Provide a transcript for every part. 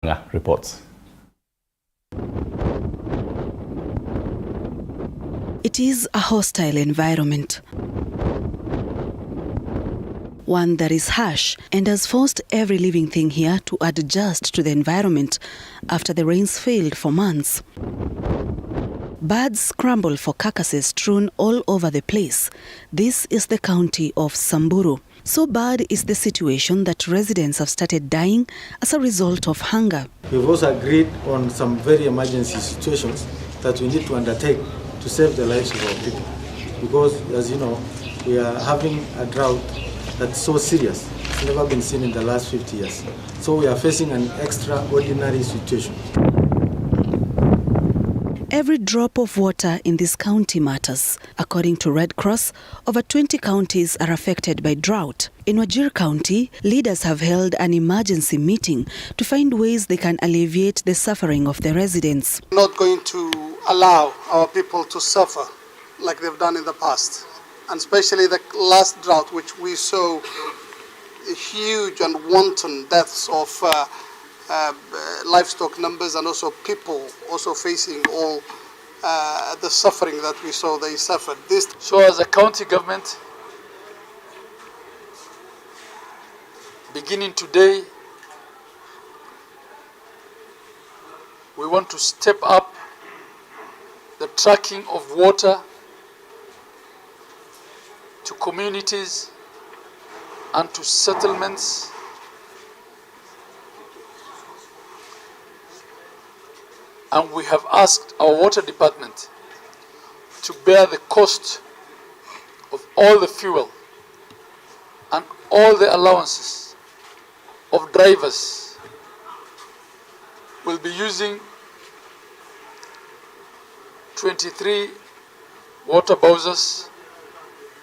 Reports. It is a hostile environment, one that is harsh and has forced every living thing here to adjust to the environment after the rains failed for months. Birds scramble for carcasses strewn all over the place. This is the county of Samburu. So bad is the situation that residents have started dying as a result of hunger. We've also agreed on some very emergency situations that we need to undertake to save the lives of our people. Because, as you know, we are having a drought that's so serious. It's never been seen in the last 50 years. So we are facing an extraordinary situation. Every drop of water in this county matters. According to Red Cross, over 20 counties are affected by drought. In Wajir County, leaders have held an emergency meeting to find ways they can alleviate the suffering of the residents. We're not going to allow our people to suffer like they've done in the past. And especially the last drought, which we saw huge and wanton deaths of livestock numbers, and also people also facing all the suffering that we saw they suffered. So as a county government, beginning today, we want to step up the tracking of water to communities and to settlements, and we have asked our water department to bear the cost of all the fuel and all the allowances of drivers. We'll be using 23 water bowsers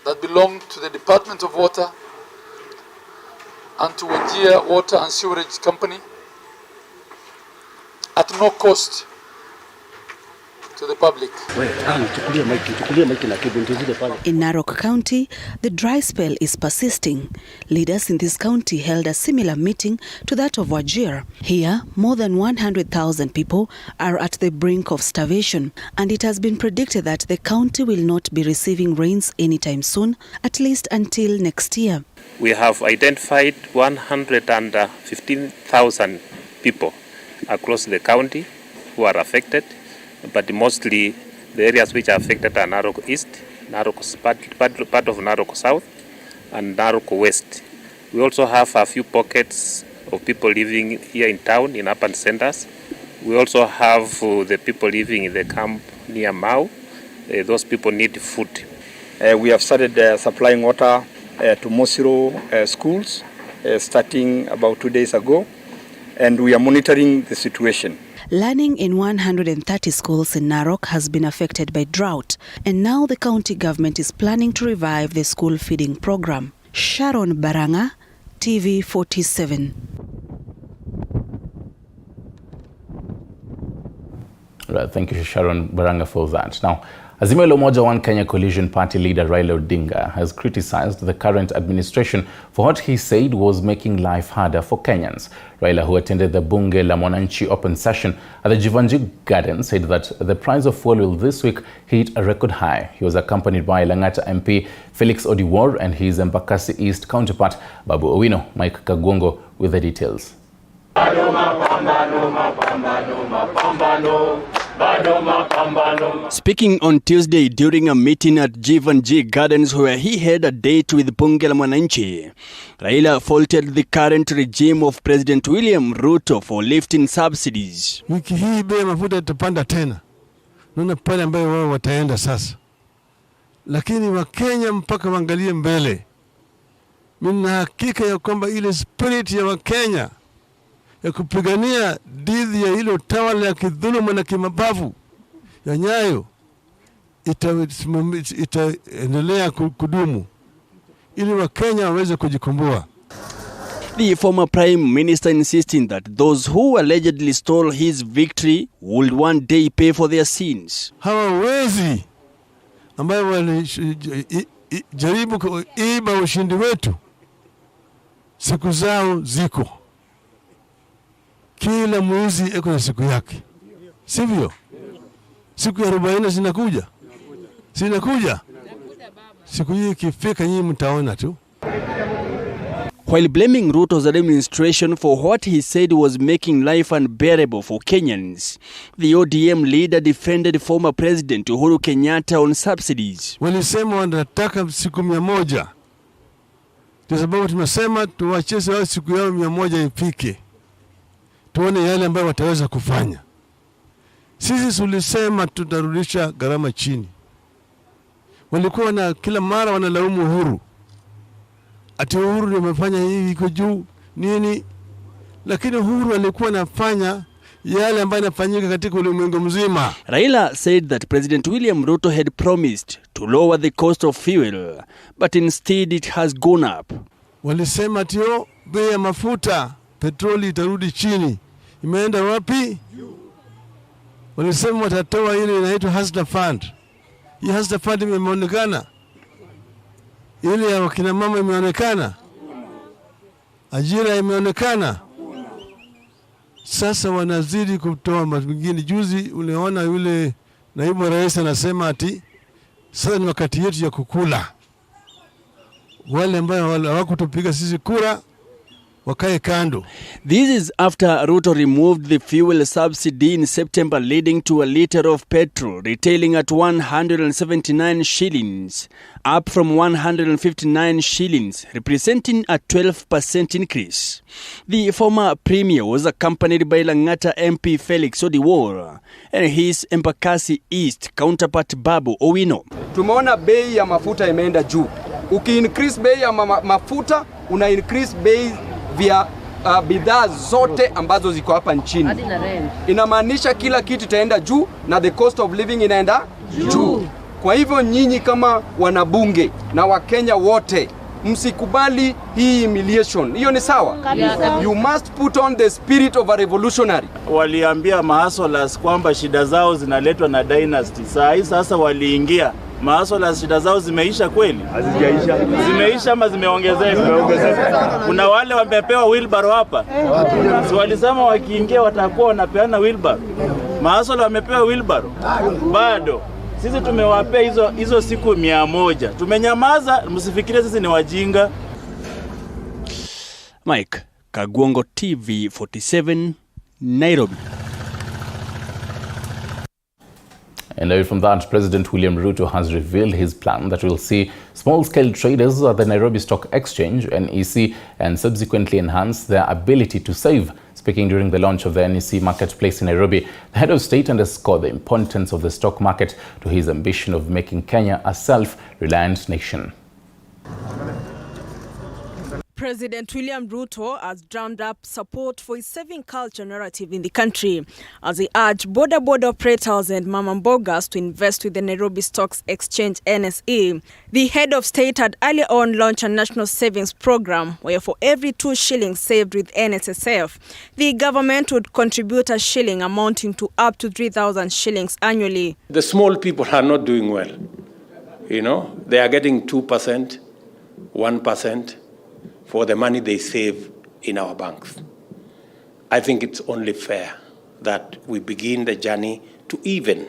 that belong to the Department of Water and to Wajir Water and Sewerage Company at no cost to the public. In Narok County, the dry spell is persisting. Leaders in this county held a similar meeting to that of Wajir. Here, more than 100,000 people are at the brink of starvation, and it has been predicted that the county will not be receiving rains anytime soon, at least until next year. We have identified 115,000 people across the county who are affected, but mostly the areas which are affected are Narok East, part of Narok South, and Narok West. We also have a few pockets of people living here in town, in urban centers. We also have the people living in the camp near Mau. Those people need food. We have started supplying water to Mosiro schools starting about 2 days ago, and we are monitoring the situation. Learning in 130 schools in Narok has been affected by drought, and now the county government is planning to revive the school feeding program. Sharon Baranga, TV 47. Right, thank you, Sharon Baranga, for that. Now, Azimio la Umoja One Kenya Coalition Party leader Raila Odinga has criticized the current administration for what he said was making life harder for Kenyans. Raila, who attended the Bunge la Mwananchi open session at the Jivanjig Garden, said that the price of fuel will this week hit a record high. He was accompanied by Lang'ata MP Felix Odiwuor and his Embakasi East counterpart Babu Owino. Mike Kagwongo with the details. Speaking on Tuesday during a meeting at Jivanjig Gardens where he had a date with Bunge la Mwananchi, Raila faulted the current regime of President William Ruto for lifting subsidies. Wiki hii bei mafuta itapanda tena. Naona pale ambayo wao wataenda sasa. Lakini Wakenya mpaka waangalie mbele. Mimi na hakika ya kwamba ile spirit ya Wakenya ya kupigania dhidi ya hilo tawala ya kidhuluma na kimabavu ya Nyayo itaendelea kudumu ili Wakenya waweze kujikomboa. The former Prime Minister insisting that those who allegedly stole his victory would one day pay for their sins. Hawa wezi ambayo walijaribu kuiba ushindi wetu siku zao ziko. kila mwezi eko na siku yake, sivyo? Siku ya 40 zinakuja. Siku hii ikifika, nyinyi mtaona tu. While blaming Ruto's administration for what he said was making life unbearable for Kenyans, the ODM leader defended former President Uhuru Kenyatta on subsidies. Walisema wanataka siku 100. Kwa sababu tumesema tuwacheze wao siku yao 100 ifike. Tuone yale ambayo wataweza kufanya. Sisi tulisema tutarudisha gharama chini. Walikuwa na kila mara wanalaumu Uhuru. Ati Uhuru ndio amefanya hivi iko juu nini? Lakini Uhuru alikuwa anafanya yale ambayo yanafanyika katika ulimwengu mzima. Raila said that President William Ruto had promised to lower the cost of fuel, but instead it has gone up. Walisema tio bei ya mafuta petroli itarudi chini. Imeenda wapi? Walisema watatoa ile inaitwa Hustler Fund. Hii Hustler Fund imeonekana. Ile ya wakina mama imeonekana. Ajira imeonekana. Sasa wanazidi kutoa mengine. Juzi uliona yule naibu rais anasema ati sasa ni wakati yetu ya kukula. Wale ambao hawakutupiga sisi kura wakae kando. This is after Ruto removed the fuel subsidy in September, leading to a litre of petrol retailing at 179 shillings, up from 159 shillings, representing a 12% increase. The former premier was accompanied by Lang'ata MP Felix Odiwuor and his Embakasi East counterpart Babu Owino. Tumeona bei ya mafuta imeenda juu. Uki-increase bei ya mafuta, una-increase bei via bidhaa zote ambazo ziko hapa nchini. Inamaanisha kila kitu itaenda juu na the cost of living inaenda juu. Kwa hivyo nyinyi kama wanabunge na Wakenya wote msikubali hii humiliation. Hiyo ni sawa? You must put on the spirit of a revolutionary. Waliambia mahasolas kwamba shida zao zinaletwa na dynasty. Sasa waliingia. Mahasolas shida zao zimeisha kweli? Hazijaisha. Zimeisha ama zimeongezeka? Kuna wale wamepewa wheelbarrow hapa. Si walisema wakiingia watakuwa wanapeana wheelbarrow. Mahasola wamepewa wheelbarrow. Bado. Sisi tumewapea hizo siku 100. Tumenyamaza, msifikirie sisi ni wajinga. Mike Kagwongo, TV 47, Nairobi. And away from that, President William Ruto has revealed his plan that will see small-scale traders at the Nairobi Stock Exchange, NEC, and subsequently enhance their ability to save. Speaking during the launch of the NEC marketplace in Nairobi, the head of state underscored the importance of the stock market to his ambition of making Kenya a self-reliant nation. President William Ruto has drummed up support for his saving culture narrative in the country as he urged border operators and mama mbogas to invest with the Nairobi Stocks Exchange NSE. The head of state had earlier on launched a national savings program where for every 2 shillings saved with NSSF, the government would contribute a shilling amounting to up to 3,000 shillings annually. The small people are not doing well. You know, they are getting 2%, 1%. For the money they save in our banks. I think it's only fair that we begin the journey to even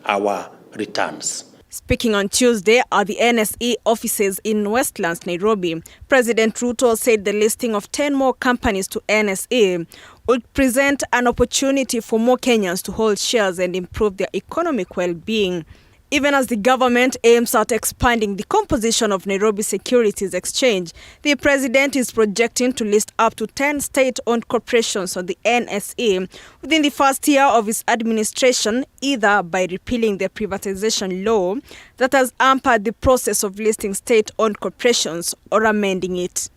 our returns. Speaking on Tuesday at the NSE offices in Westlands, Nairobi, President Ruto said the listing of 10 more companies to NSE would present an opportunity for more Kenyans to hold shares and improve their economic well-being. Even as the government aims at expanding the composition of Nairobi Securities Exchange, the president is projecting to list up to 10 state-owned corporations on the NSE within the first year of his administration, either by repealing the privatization law that has hampered the process of listing state-owned corporations or amending it.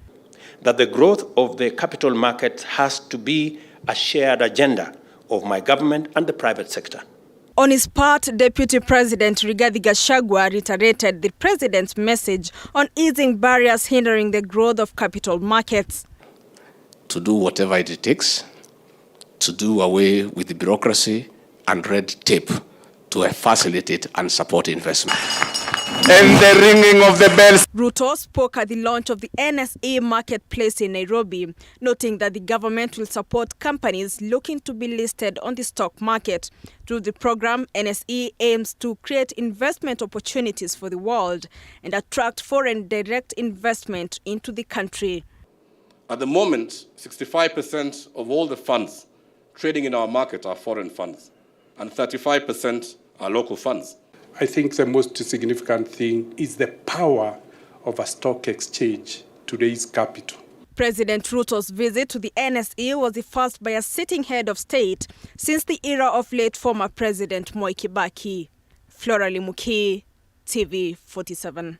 That the growth of the capital market has to be a shared agenda of my government and the private sector. On his part, Deputy President Rigathi Gachagua reiterated the president's message on easing barriers hindering the growth of capital markets. To do whatever it takes, to do away with the bureaucracy and red tape to facilitate and support investment. and the ringing of the bells. Ruto spoke at the launch of the NSE marketplace in Nairobi, noting that the government will support companies looking to be listed on the stock market. Through the program, NSE aims to create investment opportunities for the world and attract foreign direct investment into the country. At the moment, 65% of all the funds trading in our market are foreign funds, and 35% are local funds. I think the most significant thing is the power of a stock exchange to raise capital. President Ruto's visit to the NSE was the first by a sitting head of state since the era of late former President Moi Kibaki. Flora Limuki, TV 47.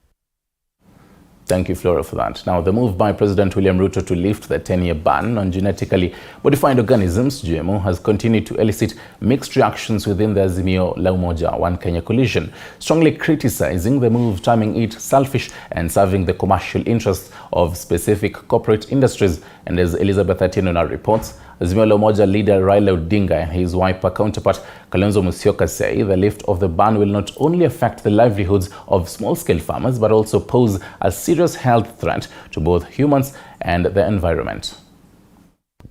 Thank you, Flora, for that. Now, the move by President William Ruto to lift the 10-year ban on genetically modified organisms, GMO, has continued to elicit mixed reactions within the Azimio la Umoja One Kenya coalition, strongly criticizing the move, terming it selfish and serving the commercial interests of specific corporate industries. And as Elizabeth Atieno reports, Azimio la Umoja leader Raila Odinga and his Wiper counterpart Kalonzo Musyoka say the lift of the ban will not only affect the livelihoods of small-scale farmers but also pose a serious health threat to both humans and the environment.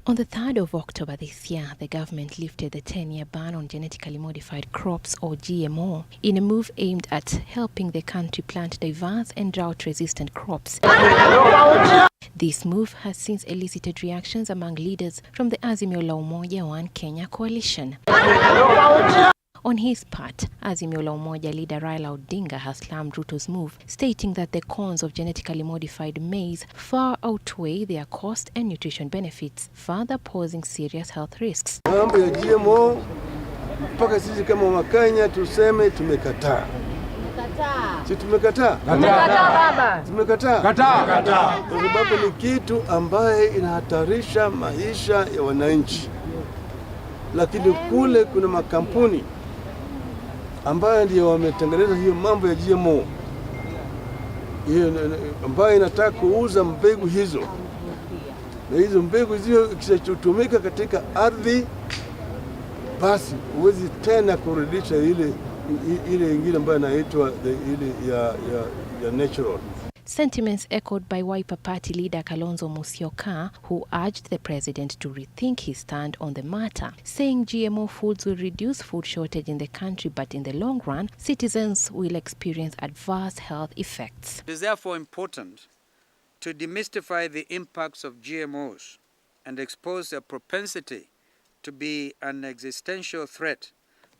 On the 3rd of October this year, the government lifted the 10-year ban on genetically modified crops, or GMO, in a move aimed at helping the country plant diverse and drought-resistant crops. This move has since elicited reactions among leaders from the Azimio la Umoja One Kenya coalition. On his part, Azimio la Umoja leader Raila Odinga has slammed Ruto's move, stating that the cons of genetically modified maize far outweigh their cost and nutrition benefits, further posing serious health risks. Mambo ya GMO mpaka sisi kama Wakenya tuseme tumekataa. Si tumekataa? Tumekataa baba. Tumekataa. Kataa. Kwa sababu ni kitu ambaye inahatarisha maisha ya wananchi. Lakini kule kuna makampuni ambayo ndio wametengeneza hiyo mambo ya GMO. Hiyo ambayo inataka kuuza mbegu hizo. Na hizo mbegu hizo ikishatumika katika ardhi, basi huwezi tena kurudisha ile ingine ambayo inaitwa ile ya natural. Sentiments echoed by Wiper Party leader Kalonzo Musyoka, who urged the president to rethink his stand on the matter, saying GMO foods will reduce food shortage in the country, but in the long run, citizens will experience adverse health effects. It is therefore important to demystify the impacts of GMOs and expose their propensity to be an existential threat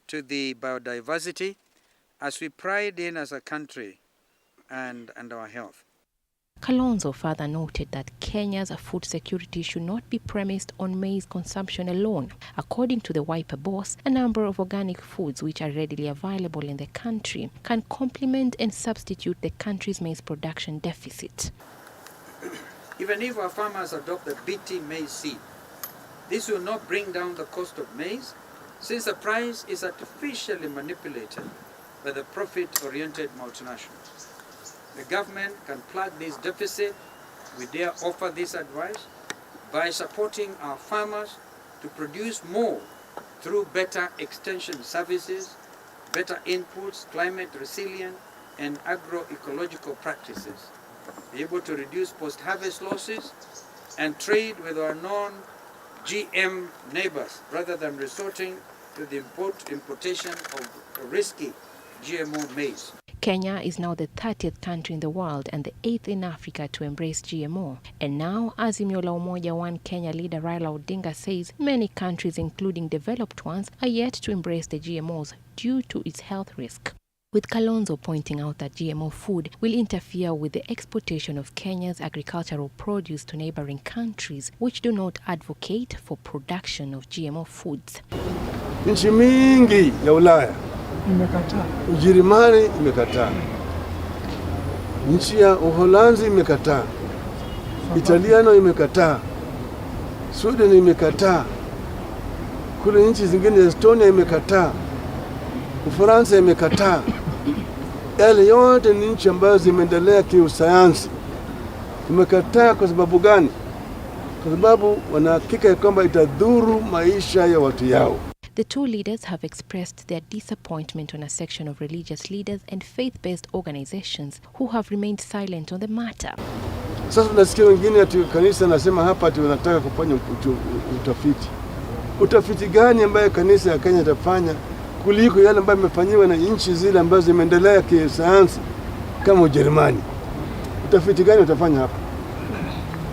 to the biodiversity as we pride in as a country and our health. Kalonzo further noted that Kenya's food security should not be premised on maize consumption alone. According to the Wiper boss, a number of organic foods which are readily available in the country can complement and substitute the country's maize production deficit. Even if our farmers adopt the BT maize seed, this will not bring down the cost of maize, since the price is artificially manipulated by the profit-oriented multinationals. The government can plug this deficit. We dare offer this advice by supporting our farmers to produce more through better extension services, better inputs, climate resilient, and agroecological practices, be able to reduce post-harvest losses, and trade with our non-GM neighbors rather than resorting to the importation of risky GMO maize. Kenya is now the 30th country in the world and the 8th in Africa to embrace GMO. And now, Azimio la Umoja One Kenya leader Raila Odinga says many countries, including developed ones, are yet to embrace the GMOs due to its health risk. With Kalonzo pointing out that GMO food will interfere with the exportation of Kenya's agricultural produce to neighboring countries which do not advocate for production of GMO foods. Nchi mingi ya Ulaya imekataa. Ujerumani imekataa. Nchi ya Uholanzi imekataa. Italiano imekataa. Sweden imekataa. Kule nchi zingine Estonia imekataa. Ufaransa imekataa. Yale yote ni nchi ambazo zimeendelea kiusayansi. Imekataa kwa sababu gani? Kwa sababu wanahakika kwamba itadhuru maisha ya watu yao. The two leaders have expressed their disappointment on a section of religious leaders and faith-based organizations who have remained silent on the matter. Sasa tunasikia wengine ati kanisa nasema hapa ati wanataka kufanya utafiti. Utafiti gani ambaye kanisa ya Kenya itafanya kuliko yale ambayo yamefanyiwa na nchi zile ambazo zimeendelea kisayansi kama Ujerumani? Utafiti gani utafanya hapa?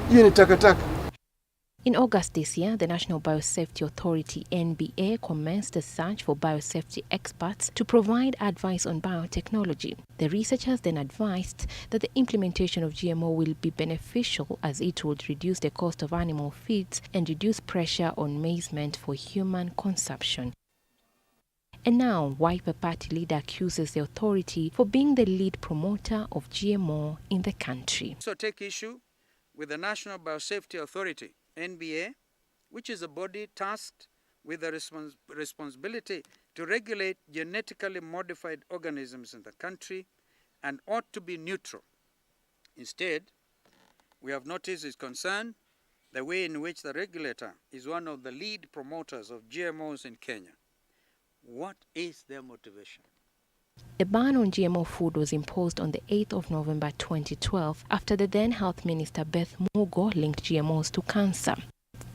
Hiyo ni takataka. In August this year, the National Biosafety Authority, NBA, commenced a search for biosafety experts to provide advice on biotechnology. The researchers then advised that the implementation of GMO will be beneficial as it would reduce the cost of animal feeds and reduce pressure on maize meant for human consumption. And now, Wiper Party leader accuses the authority for being the lead promoter of GMO in the country. So take issue with the National Biosafety Authority, NBA, which is a body tasked with the responsibility to regulate genetically modified organisms in the country and ought to be neutral. Instead, we have noticed is concerned the way in which the regulator is one of the lead promoters of GMOs in Kenya. What is their motivation? A ban on GMO food was imposed on the 8th of November 2012 after the then Health Minister Beth Mugo linked GMOs to cancer.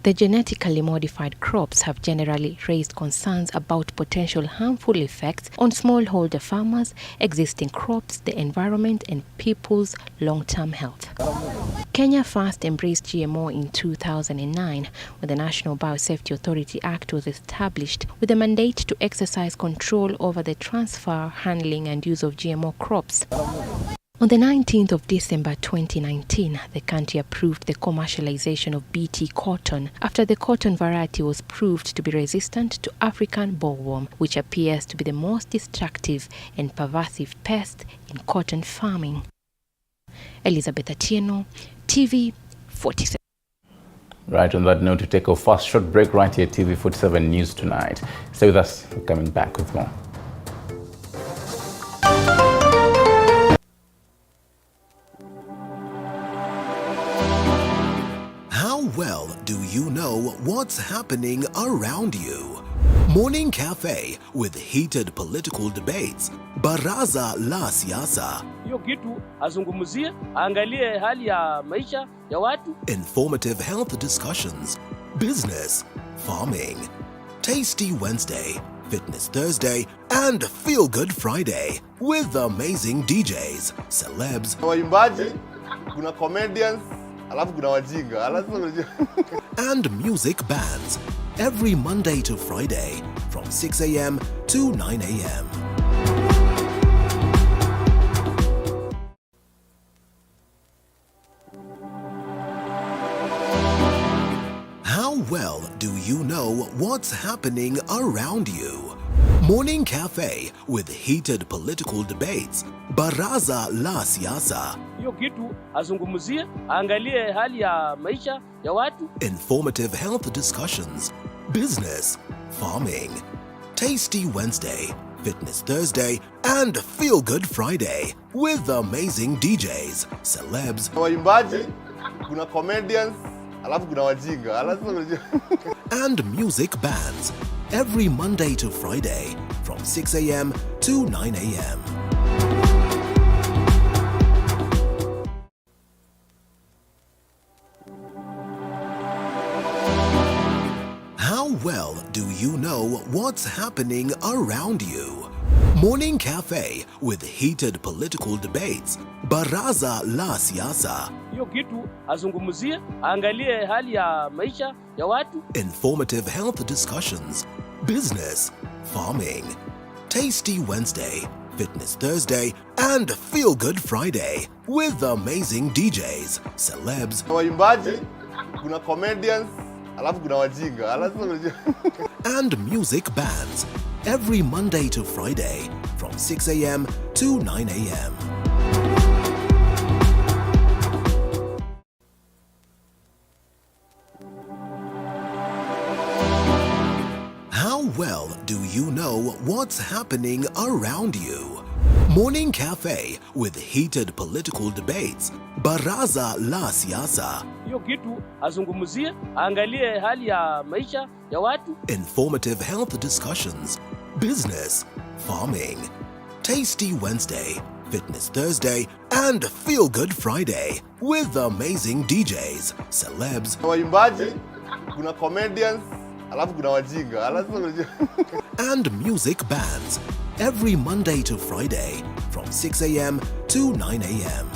The genetically modified crops have generally raised concerns about potential harmful effects on smallholder farmers, existing crops, the environment, and people's long-term health. Kenya first embraced GMO in 2009 when the National Biosafety Authority Act was established with a mandate to exercise control over the transfer, handling, and use of GMO crops. On the 19th of December 2019, the country approved the commercialization of BT cotton after the cotton variety was proved to be resistant to African bollworm, which appears to be the most destructive and pervasive pest in cotton farming. Elizabeth Atieno, TV 47. Right, on that note, to take our first short break right here at TV 47 News Tonight. Stay with us, we're coming back with more. How well do you know what's happening around you? Morning Cafe with heated political debates. Baraza la Siasa. Hiyo kitu azungumzie, angalie hali ya maisha ya watu. Informative health discussions. Business, farming. Tasty Wednesday, Fitness Thursday, and Feel Good Friday with amazing DJs, celebs, waimbaji, kuna comedians, alafu kuna wajinga. and music bands every Monday to Friday from 6 a.m. to 9 a.m. How well do you know what's happening around you? Morning Cafe with heated political debates. Baraza la Siasa. Hiyo kitu azungumzie, angalie hali ya maisha ya watu. Informative health discussions. Business, farming. Tasty Wednesday, Fitness Thursday, and Feel Good Friday with amazing DJs, celebs, waimbaji, kuna comedians, alafu kuna wajinga. and music bands every Monday to Friday from 6 a.m. to 9 a.m. How well do you know what's happening around you? Morning Cafe with heated political debates. Baraza la Siasa. Hiyo kitu azungumzie, angalie hali ya maisha ya watu. Informative health discussions. Business, farming. Tasty Wednesday, Fitness Thursday, and Feel Good Friday with amazing DJs, celebs, waimbaji, kuna comedians, alafu kuna wajinga. and music bands every Monday to Friday from 6 a.m. to 9 a.m. How well do you know what's happening around you? Morning Cafe with heated political debates. Baraza la Siasa. Hiyo kitu azungumzie, angalie hali ya maisha ya watu. Informative health discussions. Business, farming. Tasty Wednesday, Fitness Thursday, and Feel Good Friday with amazing DJs, celebs, waimbaji, kuna comedians, alafu kuna wajinga. and music bands every Monday to Friday from 6 a.m. to 9 a.m.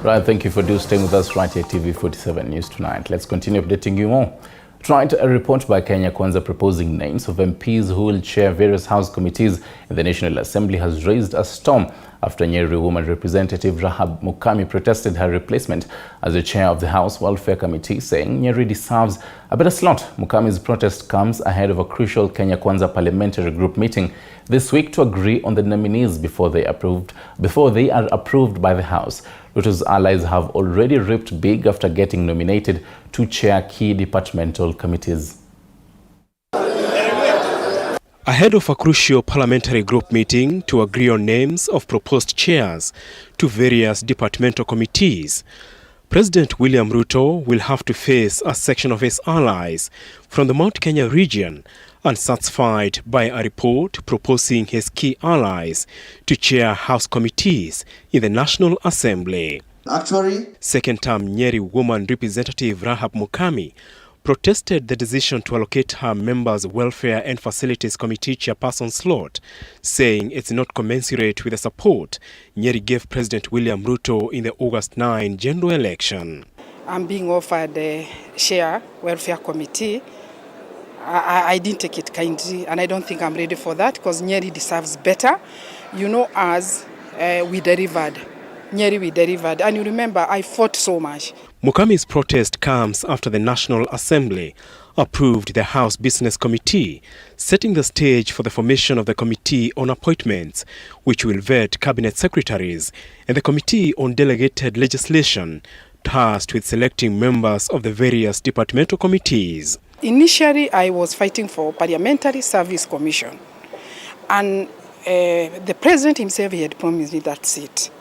Right, thank you for staying with us right here at TV47 News Tonight. Let's continue updating you more. Tonight, a report by Kenya Kwanza proposing names of MPs who will chair various House committees in the National Assembly has raised a storm after Nyeri woman representative Rahab Mukami protested her replacement as the chair of the House Welfare Committee, saying Nyeri deserves a better slot. Mukami's protest comes ahead of a crucial Kenya Kwanza parliamentary group meeting this week to agree on the nominees before they are approved by the House. Ruto's allies have already ripped big after getting nominated to chair key departmental committees. Ahead of a crucial parliamentary group meeting to agree on names of proposed chairs to various departmental committees, President William Ruto will have to face a section of his allies from the Mount Kenya region, unsatisfied by a report proposing his key allies to chair House committees in the National Assembly. Actually, second-term Nyeri woman representative Rahab Mukami protested the decision to allocate her members' Welfare and Facilities Committee chairperson slot, saying it's not commensurate with the support Nyeri gave President William Ruto in the August 9 general election. I'm being offered the chair Welfare Committee. I didn't take it kindly, and I don't think I'm ready for that because Nyeri deserves better. You know, as we delivered. Nyeri, we delivered. And you remember, I fought so much. Mukami's protest comes after the National Assembly approved the House Business Committee, setting the stage for the formation of the Committee on Appointments, which will vet cabinet secretaries, and the Committee on Delegated Legislation, tasked with selecting members of the various departmental committees. Initially, I was fighting for Parliamentary Service Commission, and the president himself, he had promised me that seat.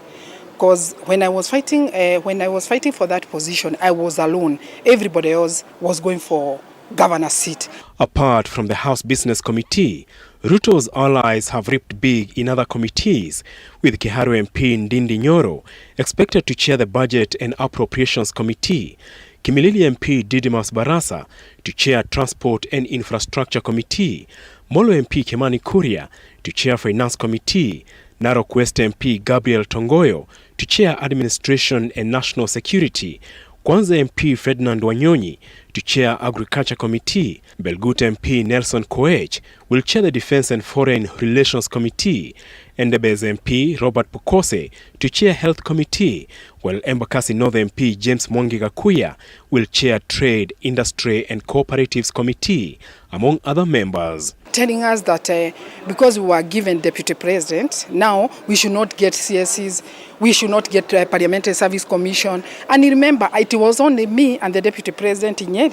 Because when I was fighting for that position, I was alone. Everybody else was going for governor's seat. Apart from the House Business Committee, Ruto's allies have ripped big in other committees, with Kiharu MP Ndindi Nyoro expected to chair the Budget and Appropriations Committee, Kimilili MP Didimas Barasa to chair Transport and Infrastructure Committee, Molo MP Kimani Kuria to chair Finance Committee, Narok West MP Gabriel Tongoyo to chair Administration and National Security, Kwanza MP Ferdinand Wanyonyi to chair Agriculture Committee, Belgut MP Nelson Koech will chair the Defense and Foreign Relations Committee, Endebez MP Robert Pukose to chair Health Committee, while Embakasi North MP James Mwangi Gakuya will chair Trade, Industry and Cooperatives Committee, among other members. Telling us that because we were given deputy president, now we should not get CSCs, we should not get Parliamentary Service Commission. And remember, it was only me and the deputy president in Nyeri.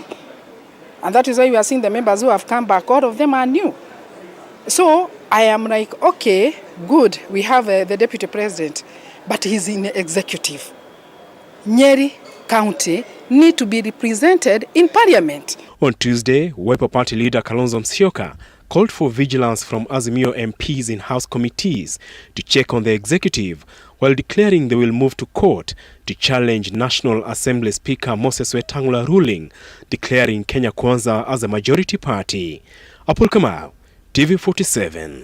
And that is why we are seeing the members who have come back, all of them are new. So I am like, okay, good, we have the deputy president, but he's in the executive. Nyeri County need to be represented in Parliament. On Tuesday, Wiper Party leader Kalonzo Musyoka called for vigilance from Azimio MPs in House committees to check on the executive, while declaring they will move to court to challenge National Assembly Speaker Moses Wetangula ruling, declaring Kenya Kwanza as a majority party. Apul Kamau, TV47.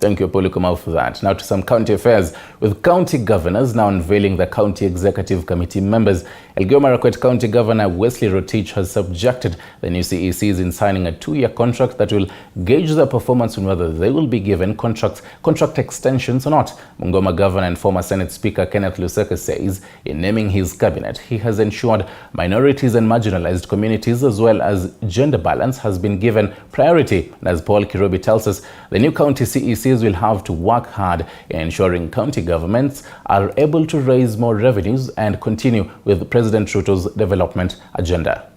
Thank you, Apollo Kamau, for that. Now to some county affairs, with county governors now unveiling the county executive committee members. Elgeyo Marakwet County Governor Wesley Rotich has subjected the new CECs in signing a 2-year contract that will gauge their performance on whether they will be given contract extensions or not. Bungoma Governor and former Senate Speaker Kenneth Lusaka says in naming his cabinet, he has ensured minorities and marginalized communities as well as gender balance has been given priority. And as Paul Kirobi tells us, the new county CECs will have to work hard in ensuring county governments are able to raise more revenues and continue with President Ruto's development agenda.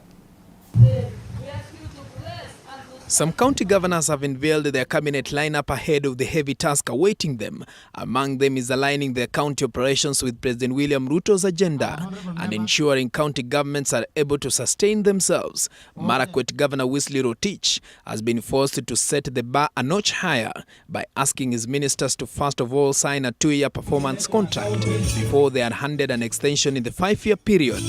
Some county governors have unveiled their cabinet lineup ahead of the heavy task awaiting them. Among them is aligning their county operations with President William Ruto's agenda and ensuring county governments are able to sustain themselves. Marakwet Governor Wesley Rotich has been forced to set the bar a notch higher by asking his ministers to first of all sign a 2-year performance contract before they are handed an extension in the 5-year period.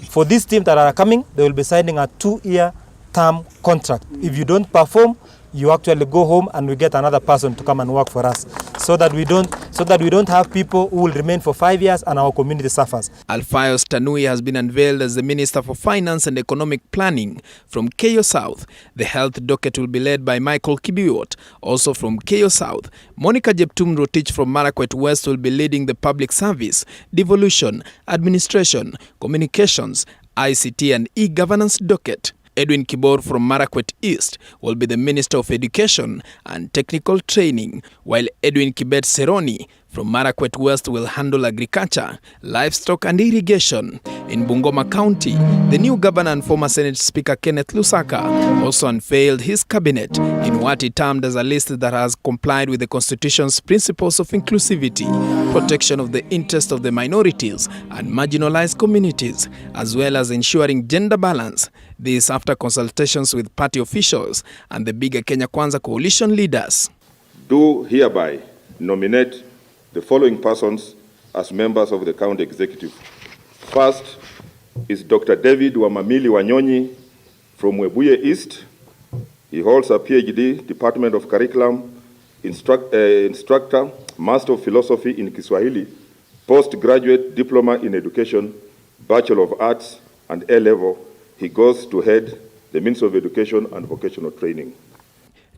For this team that are coming, they will be signing a 2-year term contract. If you don't perform, you actually go home and we get another person to come and work for us, so that we don't have people who will remain for 5 years and our community suffers. Alphaios Tanui has been unveiled as the Minister for Finance and Economic Planning from Keyo South. The health docket will be led by Michael Kibiwot, also from Keyo South. Monica Jeptum Rotich from Marakwet West will be leading the public service, devolution, administration, communications, ICT and e-governance docket. Edwin Kibor from Marakwet East will be the Minister of Education and Technical Training, while Edwin Kibet Seroni from Marakwet West will handle agriculture, livestock and irrigation. In Bungoma County, the new governor and former Senate Speaker Kenneth Lusaka also unveiled his cabinet in what he termed as a list that has complied with the Constitution's principles of inclusivity, protection of the interests of the minorities and marginalized communities, as well as ensuring gender balance. This after consultations with party officials and the bigger Kenya Kwanza coalition leaders. Do hereby nominate the following persons as members of the county executive. First is Dr. David Wamamili Wanyonyi from Webuye East. He holds a PhD, Department of Curriculum, instructor, Master of Philosophy in Kiswahili, postgraduate diploma in education, Bachelor of Arts, and A-level. He goes to head the Ministry of Education and Vocational Training.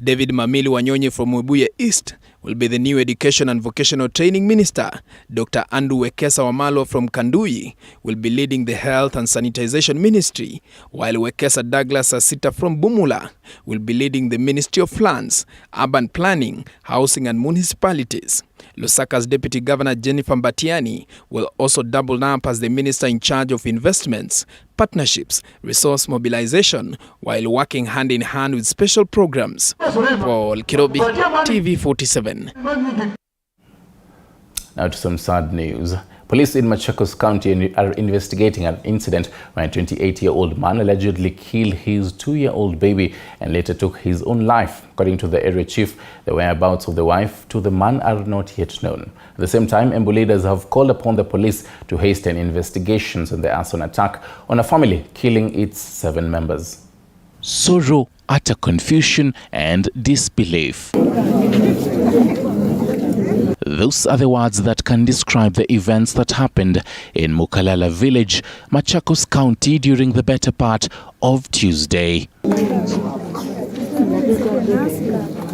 David Mamili Wanyonyi from Webuye East will be the new Education and Vocational Training Minister. Dr. Andrew Wekesa Wamalo from Kandui will be leading the Health and Sanitization Ministry, while Wekesa Douglas Asita from Bumula will be leading the Ministry of Lands, Urban Planning, Housing and Municipalities. Lusaka's Deputy Governor Jennifer Mbatiani will also double up as the minister in charge of investments, partnerships, resource mobilization, while working hand in hand with special programs. Paul Kirobi, TV 47. Now to some sad news. Police in Machakos County are investigating an incident where a 28-year-old man allegedly killed his 2-year-old baby and later took his own life. According to the area chief, the whereabouts of the wife to the man are not yet known. At the same time, Embu leaders have called upon the police to hasten investigations on the arson attack on a family, killing its 7 members. Sorrow, utter confusion and disbelief. Those are the words that can describe the events that happened in Mukalala village, Machakos County during the better part of Tuesday.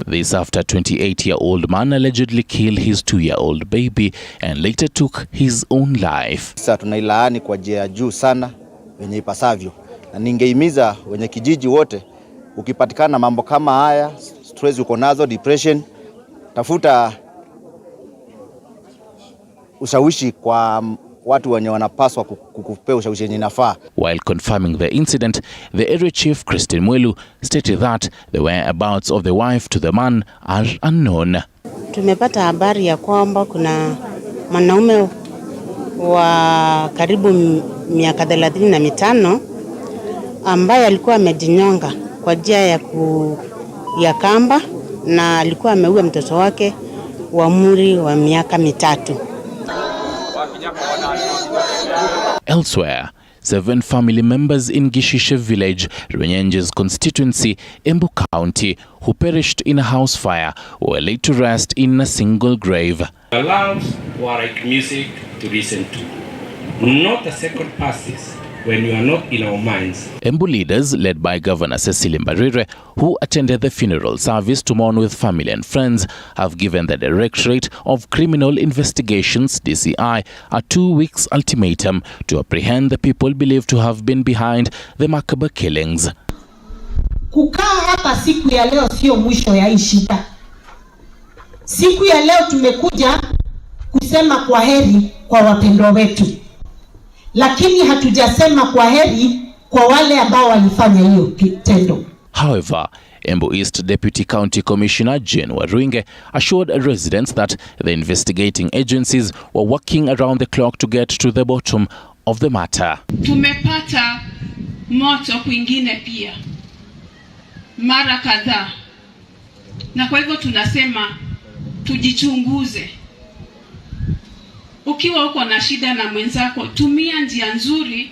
This after 28-year-old man allegedly killed his 2-year-old baby and later took his own life. Sasa tunailaani kwa njia juu sana wenye ipasavyo. Na ningeimiza wenye kijiji wote, ukipatikana mambo kama haya, stress uko nazo, depression, tafuta ushawishi kwa watu wenye wanapaswa kukupea ushawishi yenye inafaa. While confirming the incident, the area chief Christine Mwelu stated that the whereabouts of the wife to the man are unknown. Tumepata habari ya kwamba kuna mwanaume wa karibu miaka 35 ambaye alikuwa amejinyonga kwa njia ya kamba na alikuwa ameua mtoto wake wa umri wa miaka 3. Elsewhere, 7 family members in Gishishe village, Runyenje's constituency, Embu County, who perished in a house fire were laid to rest in a single grave. The alarms were like music to listen to, not a second passes when you are not in our minds. Embu leaders, led by Governor Cecily Mbarire, who attended the funeral service to mourn with family and friends, have given the Directorate of Criminal Investigations, DCI, a 2 weeks ultimatum to apprehend the people believed to have been behind the macabre killings. Kukaa hapa siku ya leo sio mwisho ya hii shida. Siku ya leo tumekuja kusema kwaheri kwa wapendwa wetu. Lakini hatujasema kwaheri kwa wale ambao walifanya hiyo kitendo. However, Embu East Deputy County Commissioner Jane Waruinge assured residents that the investigating agencies were working around the clock to get to the bottom of the matter. Tumepata moto kwingine pia mara kadhaa, na kwa hivyo tunasema tujichunguze. Ukiwa uko na shida na mwenzako, tumia njia nzuri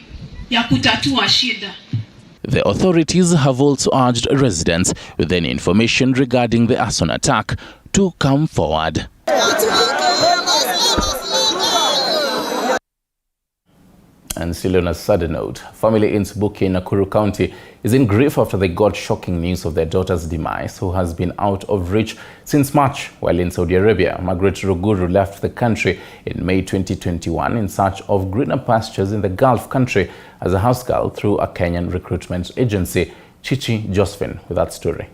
ya kutatua shida. The authorities have also urged residents with any information regarding the arson attack to come forward. And still on a sudden note, family in Subuki, Nakuru County is in grief after they got shocking news of their daughter's demise, who has been out of reach since March. While in Saudi Arabia, Margaret Ruguru left the country in May 2021 in search of greener pastures in the Gulf country as a house girl through a Kenyan recruitment agency. Chichi Josephine with that story.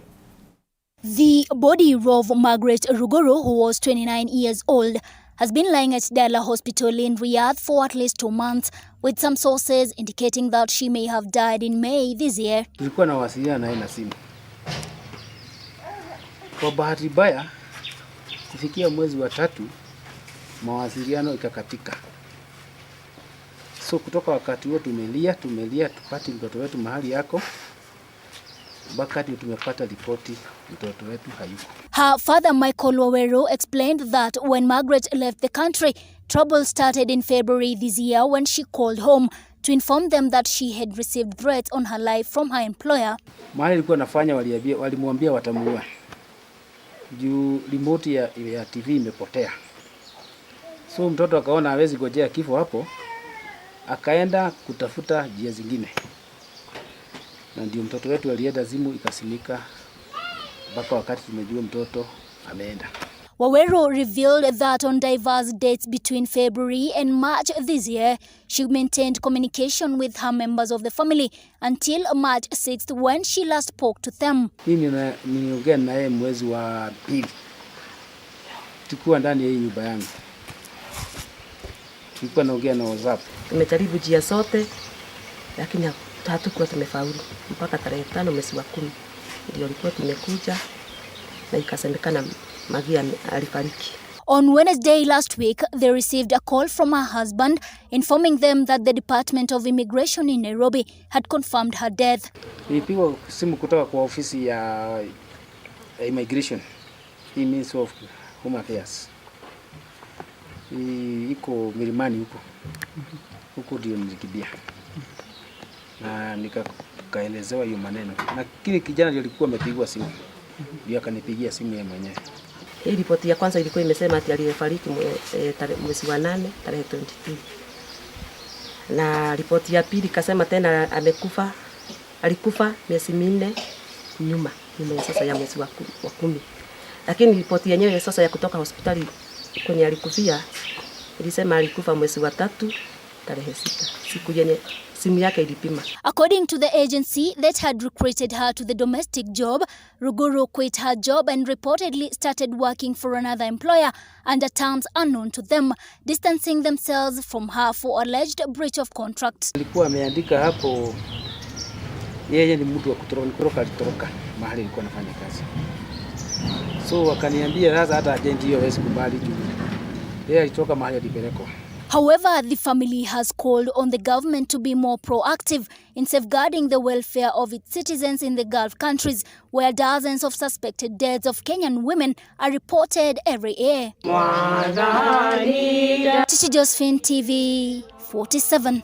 The body of Margaret Ruguru, who was 29 years old, has been lying at Dala Hospital in Riyadh for at least 2 months, with some sources indicating that she may have died in May this year. Tulikuwa na wasiliana naye na simu. Kwa bahati mbaya, kufikia mwezi wa 3, mawasiliano ikakatika. So kutoka wakati huo tumelia tupate mtoto wetu mahali yako. Bakati tumepata ripoti mtoto wetu hayuko. Her father Michael Waweru explained that when Margaret left the country, trouble started in February this year when she called home to inform them that she had received threats on her life from her employer. Mahali alikuwa nafanya walimwambia watamuua. Juu remote ya TV imepotea. So mtoto akaona hawezi gojea kifo hapo, akaenda kutafuta njia zingine. Na ndio mtoto wetu alienda zimu ikasimika mpaka wakati tumejua mtoto ameenda. Waweru revealed that on diverse dates between February and March this year, she maintained communication with her members of the family until March 6th when she last spoke to them. Mimi niliongea naye mwezi wa 2. Tulikuwa ndani ya hii nyumba yangu. Tulikuwa naongea na WhatsApp. Tumejaribu njia zote lakini hatukuwa tumefaulu mpaka tarehe 5 mwezi wa 10 ndio ripoti imekuja na ikasemekana Magia alifariki. On Wednesday last week, they received a call from her husband informing them that the Department of Immigration in Nairobi had confirmed her death. Nilipigwa simu kutoka kwa ofisi ya Immigration, Ministry of Home Affairs. Iko Milimani huko. Huko ndio nilikimbia. Na nikaelezewa hiyo maneno. Na kile kijana ndio alikuwa amepigwa simu. Ndio akanipigia simu yeye mwenyewe. Hii ripoti ya kwanza ilikuwa imesema ati alifariki mwezi wa 8 tarehe 22. Na ripoti ya pili kasema tena alikufa miezi 4 nyuma sasa ya mwezi wa 10. Lakini ripoti yenyewe sasa ya kutoka hospitali kwenye alikufia ilisema alikufa mwezi wa 3 tarehe 6. Siku yenye simu yake ilipima. According to the agency that had recruited her to the domestic job, Ruguru quit her job and reportedly started working for another employer under terms unknown to them, distancing themselves from her for alleged breach of contract. Alikuwa ameandika hapo yeye ni mtu wa kutoroka alitoroka mahali alikuwa anafanya kazi. So wakaniambia sasa hata agent hiyo hawezi kubali juu yeye alitoka mahali alipelekwa. However, the family has called on the government to be more proactive in safeguarding the welfare of its citizens in the Gulf countries, where dozens of suspected deaths of Kenyan women are reported every year. Chichi Josephine, TV 47.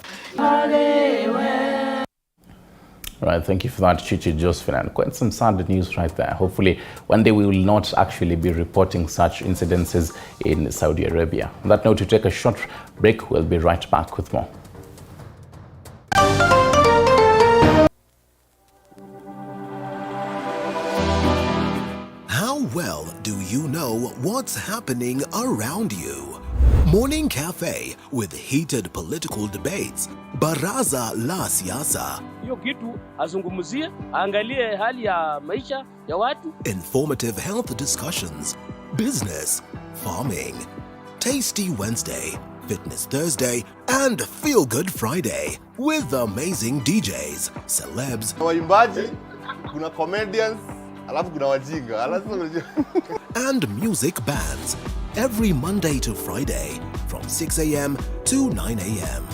Right, thank you for that, Chichi Josephine. And quite some sad news right there. Hopefully, one day we will not actually be reporting such incidences in Saudi Arabia. On that note, we take a short break. We'll be right back with more. How well do you know what's happening around you? Morning Cafe with heated political debates. Baraza la Siasa. Hiyo kitu azungumzie, angalie hali ya maisha ya watu. Informative health discussions. Business, farming. Tasty Wednesday, Fitness Thursday, and Feel Good Friday with amazing DJs, celebs, waimbaji, kuna comedians, alafu kuna wajinga. and music bands every Monday to Friday from 6 a.m. to 9 a.m.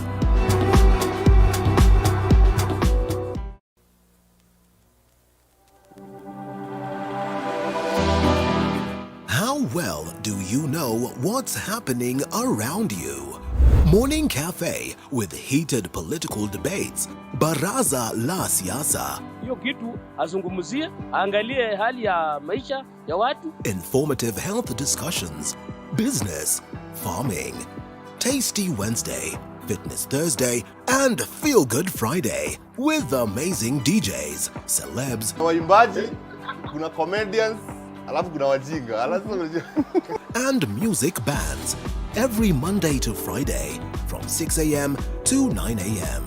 How well do you know what's happening around you? Morning Cafe with heated political debates. Baraza la Siasa. Hiyo kitu azungumzie, angalie hali ya maisha ya watu. Informative health discussions. Business, farming. Tasty Wednesday, Fitness Thursday, and Feel Good Friday with amazing DJs, celebs, waimbaji, kuna comedians, alafu kuna wajinga. and music bands every Monday to Friday from 6 a.m. to 9 a.m.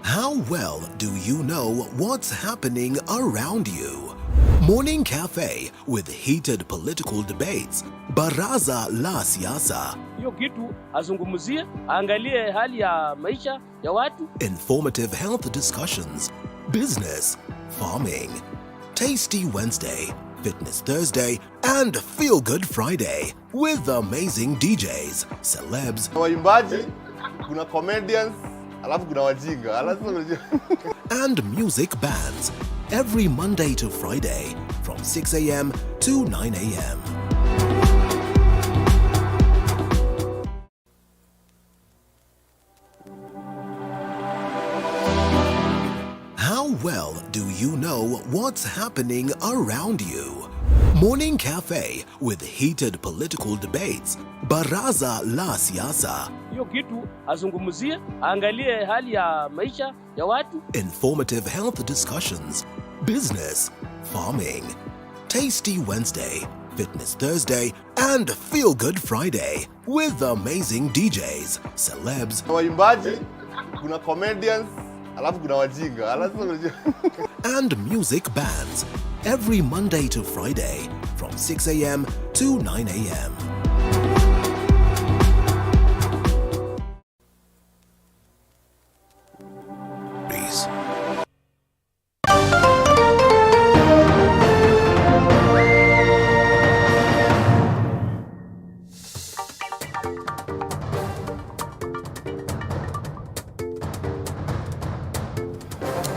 How well do you know what's happening around you? Morning Cafe with heated political debates. Baraza la Siasa. Hiyo kitu azungumzie, angalie hali ya maisha ya watu. Informative health discussions. Business, farming. Tasty Wednesday, Fitness Thursday, and Feel Good Friday with amazing DJs, celebs, waimbaji, kuna comedians, alafu kuna wajinga. and music bands every Monday to Friday from 6 a.m. to 9 a.m. How well do you know what's happening around you? Morning Cafe with heated political debates. Baraza la Siasa. Hiyo kitu azungumzie, angalie hali ya maisha ya watu. Informative health discussions. Business, farming. Tasty Wednesday, Fitness Thursday, and Feel Good Friday with amazing DJs, celebs, waimbaji, kuna comedians, alafu kuna wajinga. and music bands every Monday to Friday from 6 a.m. to 9 a.m.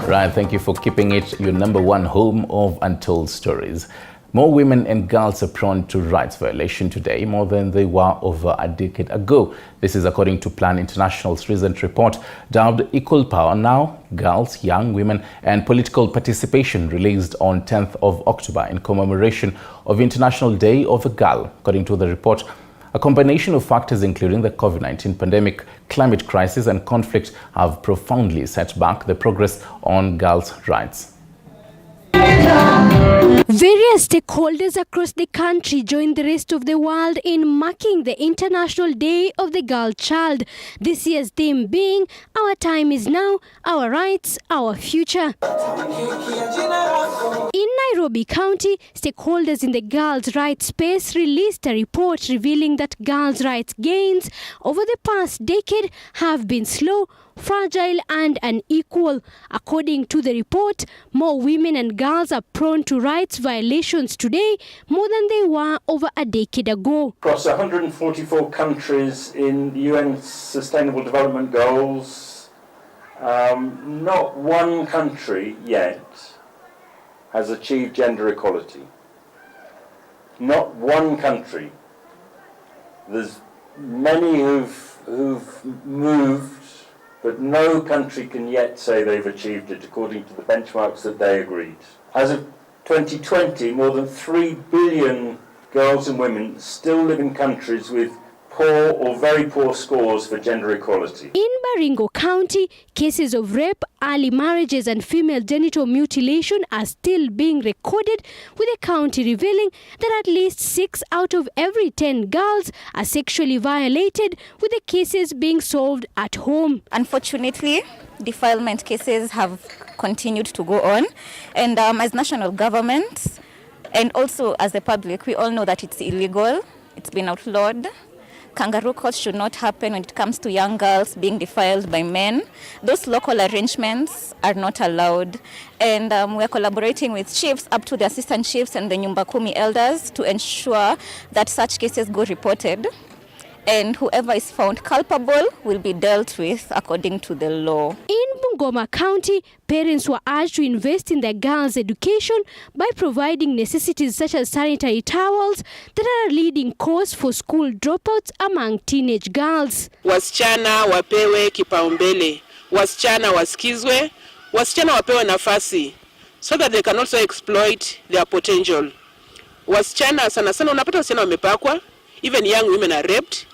Right, thank you for keeping it your #1 home of untold stories. More women and girls are prone to rights violation today more than they were over a decade ago. This is according to Plan International's recent report dubbed Equal Power Now, Girls, Young Women and Political Participation, released on 10th of October in commemoration of International Day of the Girl. According to the report, a combination of factors including the COVID-19 pandemic, climate crisis and conflict have profoundly set back the progress on girls' rights. Various stakeholders across the country joined the rest of the world in marking the International Day of the Girl Child. This year's theme being, "Our time is now, our rights, our future." In Nairobi County, stakeholders in the girls' rights space released a report revealing that girls' rights gains over the past decade have been slow, fragile and unequal. According to the report, more women and girls are prone to rights violations today more than they were over a decade ago. Across 144 countries in the UN Sustainable Development Goals, not one country yet has achieved gender equality. Not one country. There's many who've moved, but no country can yet say they've achieved it according to the benchmarks that they agreed. As of 2020, more than 3 billion girls and women still live in countries with poor or very poor scores for gender equality. In Baringo County, cases of rape, early marriages and female genital mutilation are still being recorded, with the county revealing that at least 6 out of every 10 girls are sexually violated, with the cases being solved at home. Unfortunately, defilement cases have continued to go on, and as national governments and also as the public, we all know that it's illegal, it's been outlawed. Kangaroo courts should not happen when it comes to young girls being defiled by men. Those local arrangements are not allowed. And we're collaborating with chiefs up to the assistant chiefs and the Nyumba Kumi elders to ensure that such cases go reported. And whoever is found culpable will be dealt with according to the law. In Bungoma County, parents were urged to invest in their girls' education by providing necessities such as sanitary towels that are a leading cause for school dropouts among teenage girls. Wasichana wapewe kipaumbele, wasichana wasikizwe, wasichana wapewe nafasi so that they can also exploit their potential. Wasichana sana sana unapata wasichana wamepakwa, even young women are raped.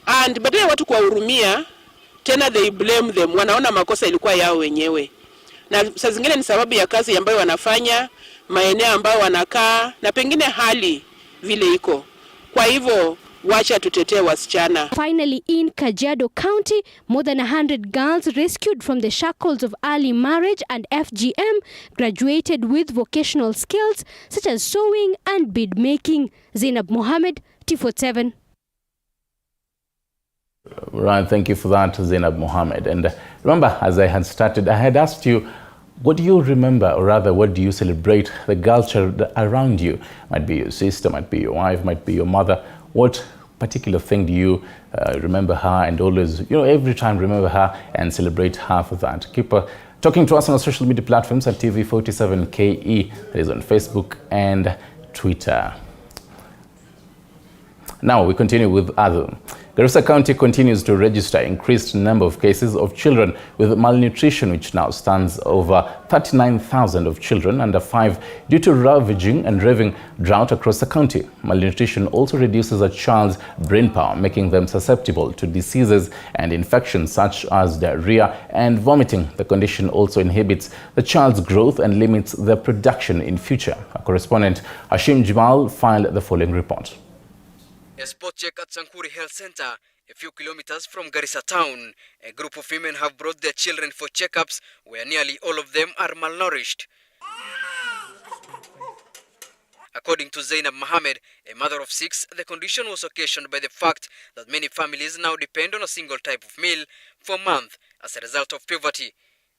And badala watu kuwahurumia, tena they blame them, wanaona makosa ilikuwa yao wenyewe. Na saa zingine ni sababu ya kazi ambayo wanafanya, maeneo ambayo wanakaa, na pengine hali vile iko. Kwa hivyo, wacha tutetee wasichana. Finally, in Kajiado County, more than 100 girls rescued from the shackles of early marriage and FGM graduated with vocational skills such as sewing and bead making. Zainab Mohammed, T47. Right, thank you for that, Zainab Mohammed. And remember, as I had started, I had asked you, what do you remember, or rather, what do you celebrate the culture around you? Might be your sister, might be your wife, might be your mother. What particular thing do you remember her and always, every time remember her and celebrate her for that? Keep talking to us on our social media platforms at TV47KE, that is on Facebook and Twitter. Now we continue with other. Garissa County continues to register increased number of cases of children with malnutrition, which now stands over 39,000 of children under 5 due to ravaging and raving drought across the county. Malnutrition also reduces a child's brain power, making them susceptible to diseases and infections such as diarrhea and vomiting. The condition also inhibits the child's growth and limits their production in future. Our correspondent Hashim Jamal filed the following report. A spot check at Sankuri Health Center, a few kilometers from Garissa town. A group of women have brought their children for checkups, where nearly all of them are malnourished. According to Zainab Mohammed, a mother of 6, the condition was occasioned by the fact that many families now depend on a single type of meal for a month as a result of poverty.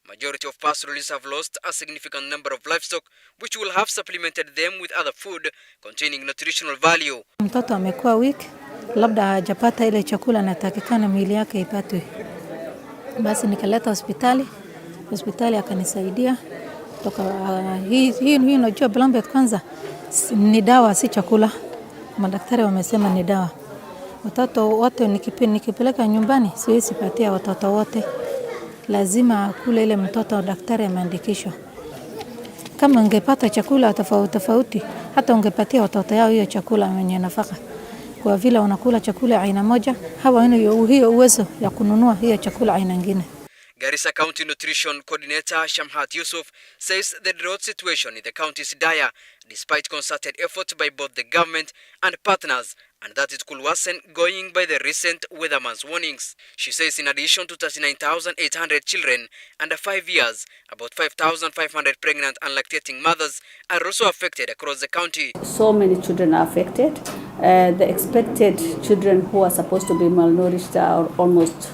Majority of pastoralists have lost a significant number of livestock, which will have supplemented them with other food containing nutritional value. Mtoto amekuwa weak, labda hajapata ile chakula natakikana mwili yake ipatwe. Basi nikaleta hospitali akanisaidia. Toka hii unajua Blambet kwanza ni dawa si chakula. Madaktari wamesema ni dawa. Watoto wote nikipeleka nyumbani siwezi patia watoto wote. Lazima kule ile mtoto daktari ameandikishwa. Kama ungepata chakula tofauti, hata ungepatia watoto yao hiyo chakula mwenye nafaka. Kwa vile wanakula chakula aina moja, hawana hiyo uwezo ya kununua hiyo chakula aina nyingine. Garissa County Nutrition Coordinator Shamhat Yusuf says the drought situation in the county is dire despite concerted efforts by both the government and partners, and that it could worsen going by the recent weatherman's warnings. She says in addition to 39,800 children under 5 years, about 5,500 pregnant and lactating mothers are also affected across the county. So many children are affected. The expected children who are supposed to be malnourished are almost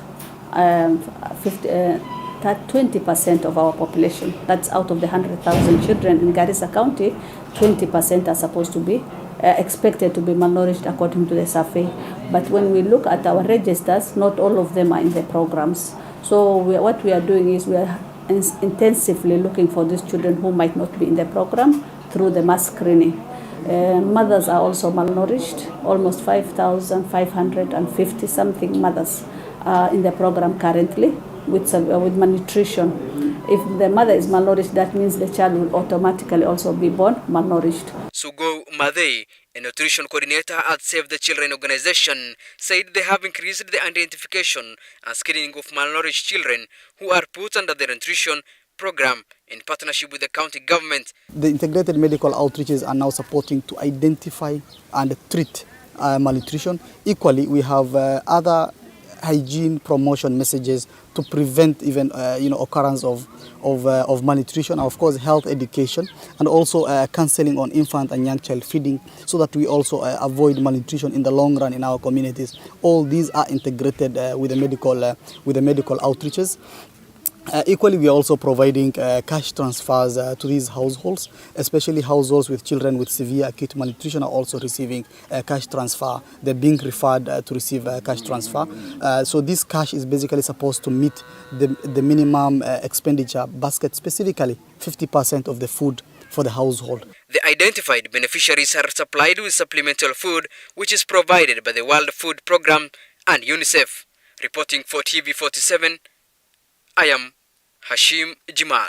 20% of our population. That's out of the 100,000 children in Garissa County, 20% are supposed to be expected to be malnourished according to the survey. But when we look at our registers, not all of them are in the programs. So what we are doing is we are intensively looking for these children who might not be in the program through the mass screening. Mothers are also malnourished. Almost 5,550 something mothers are in the program currently with malnutrition. If the mother is malnourished, that means the child will automatically also be born malnourished. Sugo Madei, a nutrition coordinator at Save the Children organization, said they have increased the identification and screening of malnourished children who are put under the nutrition program in partnership with the county government. The integrated medical outreaches are now supporting to identify and treat malnutrition. Equally, we have other hygiene promotion messages to prevent even occurrence of malnutrition, and of course health education, and also counseling on infant and young child feeding, so that we also avoid malnutrition in the long run in our communities. All these are integrated with the medical outreaches. Equally, we are also providing cash transfers to these households, especially households with children with severe acute malnutrition are also receiving cash transfer. They're being referred to receive cash transfer. So this cash is basically supposed to meet the minimum expenditure basket, specifically 50% of the food for the household. The identified beneficiaries are supplied with supplemental food, which is provided by the World Food Programme and UNICEF. Reporting for TV47, I am Hashim Jimal.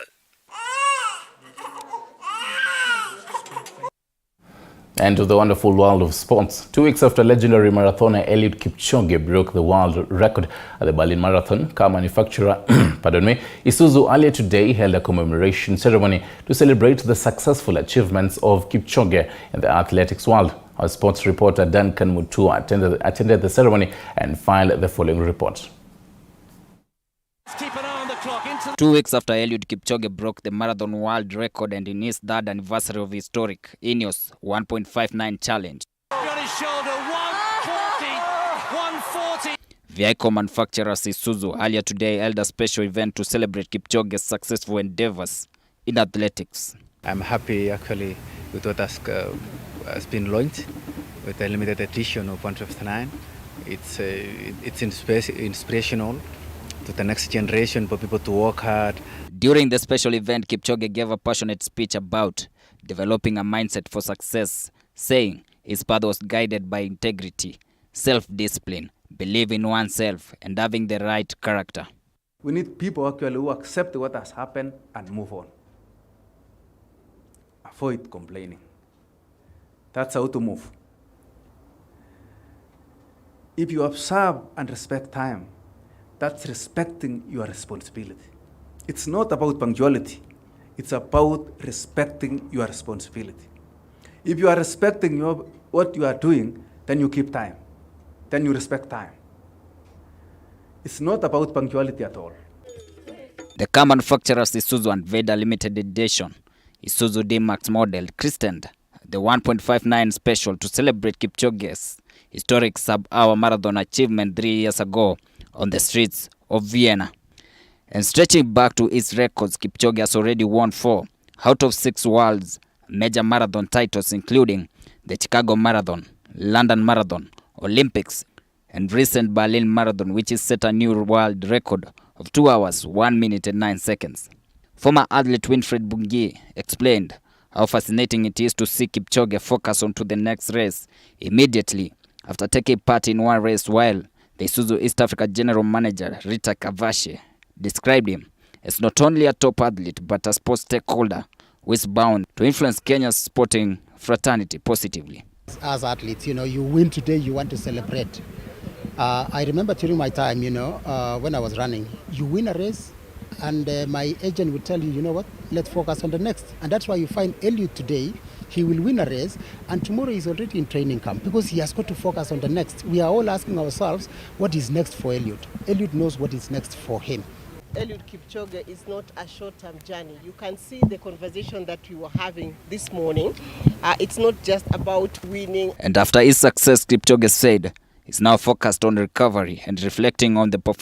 And to the wonderful world of sports. 2 weeks after legendary marathoner Eliud Kipchoge broke the world record at the Berlin Marathon, car manufacturer Isuzu earlier today held a commemoration ceremony to celebrate the successful achievements of Kipchoge in the athletics world. Our sports reporter Duncan Mutua attended the ceremony and filed the following report. 2 weeks after Eliud Kipchoge broke the marathon world record and in his third anniversary of historic Ineos 1.59 challenge, vehicle manufacturer Isuzu earlier today held a special event to celebrate Kipchoge's successful endeavors in athletics. I'm happy actually with what has been launched with the limited edition of 159. It's inspirational to the next generation for people to work hard. During the special event, Kipchoge gave a passionate speech about developing a mindset for success, saying his path was guided by integrity, self-discipline, belief in oneself, and having the right character. We need people actually who accept what has happened and move on. Avoid complaining. That's how to move. If you observe and respect time, that's respecting your responsibility. It's not about punctuality. It's about respecting your responsibility. If you are respecting what you are doing, then you keep time. Then you respect time. It's not about punctuality at all. The car manufacturers Isuzu unveiled a limited edition Isuzu D-Max model christened the 1.59 special to celebrate Kipchoge's historic sub-hour marathon achievement 3 years ago on the streets of Vienna. And stretching back to its records, Kipchoge has already won 4 out of 6 world's major marathon titles, including the Chicago Marathon, London Marathon, Olympics, and recent Berlin Marathon, which is set a new world record of 2 hours, 1 minute and 9 seconds. Former athlete Winfred Bungi explained how fascinating it is to see Kipchoge focus on to the next race immediately after taking part in one race, while the Isuzu East Africa General Manager Rita Kavashe described him as not only a top athlete but a sports stakeholder who is bound to influence Kenya's sporting fraternity positively. As athletes, you win today, you want to celebrate. I remember during my time, when I was running, you win a race and my agent would tell you, you know what, let's focus on the next. And that's why you find Eliud today, he will win a race and tomorrow he's already in training camp because he has got to focus on the next. We are all asking ourselves, what is next for Eliud? Eliud knows what is next for him. Eliud Kipchoge is not a short-term journey. You can see the conversation that we were having this morning. It's not just about winning. And after his success, Kipchoge said he's now focused on recovery and reflecting on the performance